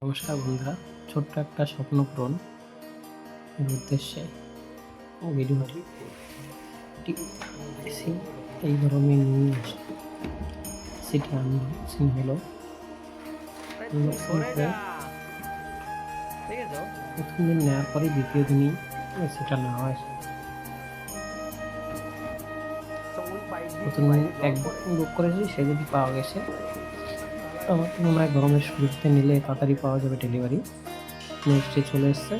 নমস্কার বন্ধুরা, ছোট্ট একটা স্বপ্ন পূরণ এর উদ্দেশ্যে ভিডিওটি এসি এই গরমে নিয়ে আসে। সেটি আনবক্সিং হলো। প্রথম দিন নেওয়ার পরে দ্বিতীয় দিনই সেটা নেওয়া হয়। প্রথম দিন একবার বুক করেছি, সেদিনই পাওয়া গেছে। আমার মনে হয় গরমের শুরুতে নিলে তাড়াতাড়ি পাওয়া যাবে ডেলিভারি। নেক্সট ডে চলে এসছে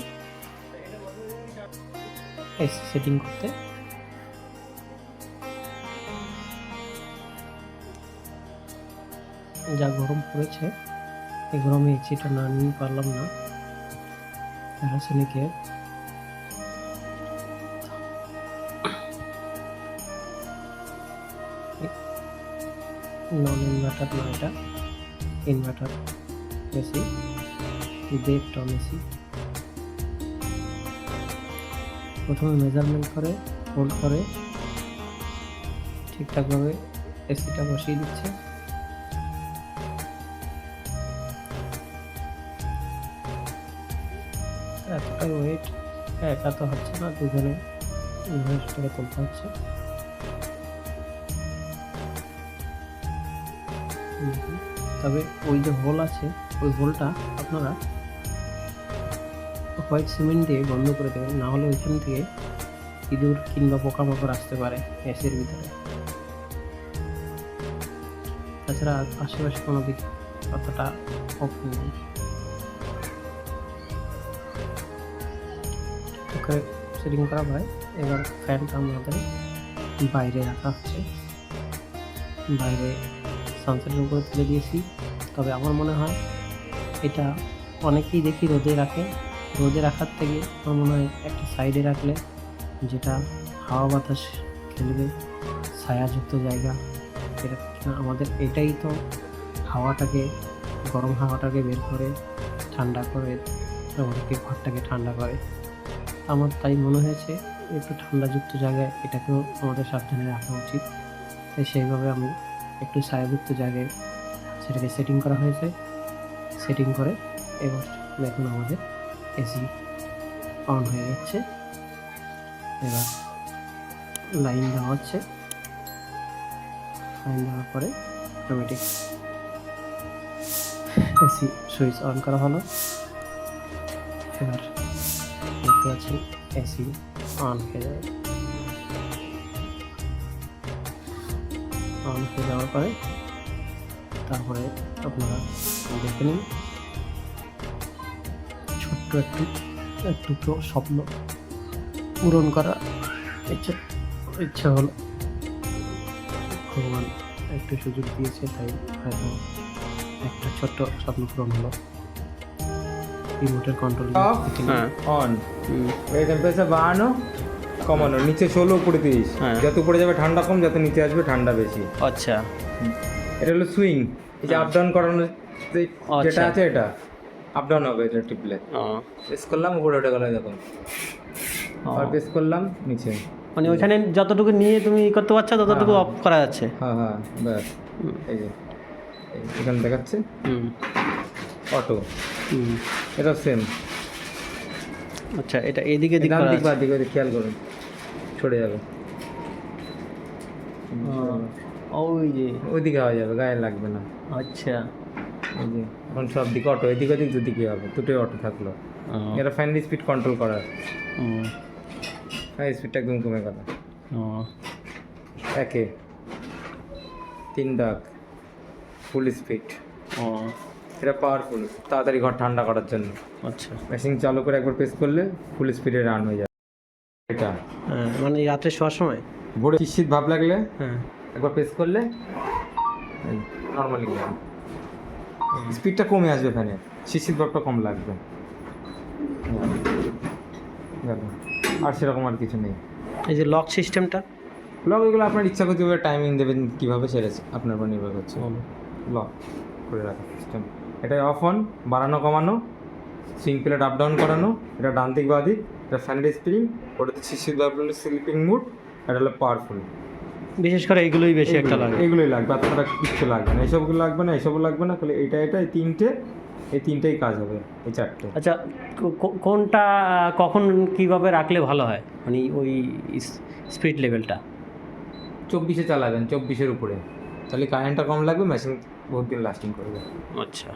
এসি সেটিং করতে। যা গরম পড়েছে, এই গরমে এসিটা না নিয়ে পারলাম না। প্যারাসোনিকের নন ইনভার্টার না, এটা ইনভার্টার এসি, দেব টন এসি। প্রথমে মেজারমেন্ট করে হোল্ড করে ঠিকঠাকভাবে এসিটা বসিয়ে দিচ্ছে। এতটাই ওয়েট একা তো হচ্ছে না, দুজনে ইনভেস্টটাকে তুলতে হচ্ছে। তবে ওই যে হোল আছে, ওই হোলটা আপনারা হোয়াইট সিমেন্ট দিয়ে বন্ধ করে দেবেন, না হলে ওইখান থেকে ইঁদুর কিংবা পোকামাকড় আসতে পারে এসির ভিতরে। তাছাড়া আশেপাশে কোনো দিক অতটা ওপেন নেই। ওকে সেটিং করা হয়। এবার ফ্যানটা আমাদের বাইরে রাখা হচ্ছে, বাইরে সানসেটের উপরে তুলে দিয়েছি। তবে আমার মনে হয় এটা অনেকেই দেখি রোদে রাখে, রোদে রাখার থেকে আমার মনে হয় একটা সাইডে রাখলে, যেটা হাওয়া বাতাস খেলবে, ছায়াযুক্ত জায়গা। এটা আমাদের এটাই তো হাওয়াটাকে, গরম হাওয়াটাকে বের করে ঠান্ডা করে আমাদেরকে ঘরটাকে ঠান্ডা করে। আমার তাই মনে হয়েছে একটু ঠান্ডাযুক্ত জায়গায় এটাকেও আমাদের সাবধানে রাখা উচিত। তাই সেইভাবে আমি একটু ছায়াযুক্ত জায়গায় সেটাকে সেটিং করা হয়েছে। সেটিং করে এবার দেখুন আমাদের এসি অন হয়ে যাচ্ছে। এবার লাইন দেওয়া হচ্ছে, লাইন দেওয়ার পরে অটোমেটিক এসি সুইচ অন করা হলো। এবার দেখতে পাচ্ছেন এসি অন হয়ে যাবে। অন হয়ে যাওয়ার পরে তারপরে আপনারা দেখে নিন, ছোট্ট একটু স্বপ্ন পূরণ করা ইচ্ছা হলো। ভগবান একটু সুযোগ দিয়েছে, তাই হয়তো একটা ছোট্ট স্বপ্ন পূরণ হলো। রিমোটের কন্ট্রোল অন, টেম্পারেচার বাড়ানো কমানো, নিচে 16 উপরে 30। যত উপরে যাবে ঠান্ডা কম, যত নিচে আসবে ঠান্ডা বেশি। আচ্ছা, এটা হলো সুইং। এই যে আপ ডাউন করানো যেটা আছে, এটা আপ ডাউন হবে। এটা টিপলে প্রেস করলাম, উপরে উঠে গেল, দেখুন। আর প্রেস করলাম নিচে, মানে ওইখানে যতটুকু নিয়ে তুমি করতে পারছো ততটুকু অফ করা যাচ্ছে। হ্যাঁ হ্যাঁ, ব্যাস। এই যে এখানে দেখাচ্ছে অটো, এটা সেম। আচ্ছা, এটা এদিকে দিক ডান করা দিক আছে। বাঁ দিক খেয়াল করুন, সরে যাবে। ওই যে ওইদিকে হয়ে যাবে, গায়ে লাগবে না। আচ্ছা, এই যে এখন সব দিকে অটো, এদিক ওদিক দুদিকে হবে, দুটোই অটো থাকলো। এটা ফ্যান স্পিড কন্ট্রোল করার। হ্যাঁ, স্পিডটা একদম কমে গেল। একে 3 দাগ ফুল স্পিড। এটা পাওয়ারফুল, তাড়াতাড়ি ঘর ঠান্ডা করার জন্য। আচ্ছা, মেশিন চালু করে একবার প্রেস করলে ফুল স্পিডে রান হয়ে যাবে। এটা মানে রাত্রে শোয়ার সময় ভোরে শীত ভাব লাগলে হ্যাঁ একবার প্রেস করলে নর্মালি স্পিডটা কমে আসবে, ফ্যানের শীত ভাবটা কম লাগবে। আর সেরকম আর কিছু নেই। এই যে লক সিস্টেমটা, লক এগুলো আপনার ইচ্ছা করতে হবে, টাইমিং দেবেন কীভাবে, সেটা আপনার উপর নির্ভর করছে। লক করে রাখা সিস্টেম। এটা অফ অন, বাড়ানো কমানো, সুইং প্লেট আপ ডাউন করানো, এটা ডান দিক বাঁ দিক, এটা ফ্যানের স্প্রিং, ওটাতে শীত ভাব হলো স্লিপিং মুড, এটা হলো পাওয়ারফুল। বিশেষ করে এগুলোই বেশি একটা লাগে। এগুলোই লাগবে, আর তারা কিচ্ছু লাগবে না, এইসবগুলো লাগবে না, এইসবও লাগবে না, খালি এটা এই তিনটে এই তিনটেই কাজ হবে, এই চারটে। আচ্ছা, কোনটা কখন কিভাবে রাখলে ভালো হয়, মানে ওই স্পিড লেভেলটা? 24-এ চালাবেন, 24-এর উপরে, তাহলে কারেন্টটা কম লাগবে, মেশিন বহুত দিন লাস্টিং করবে। আচ্ছা।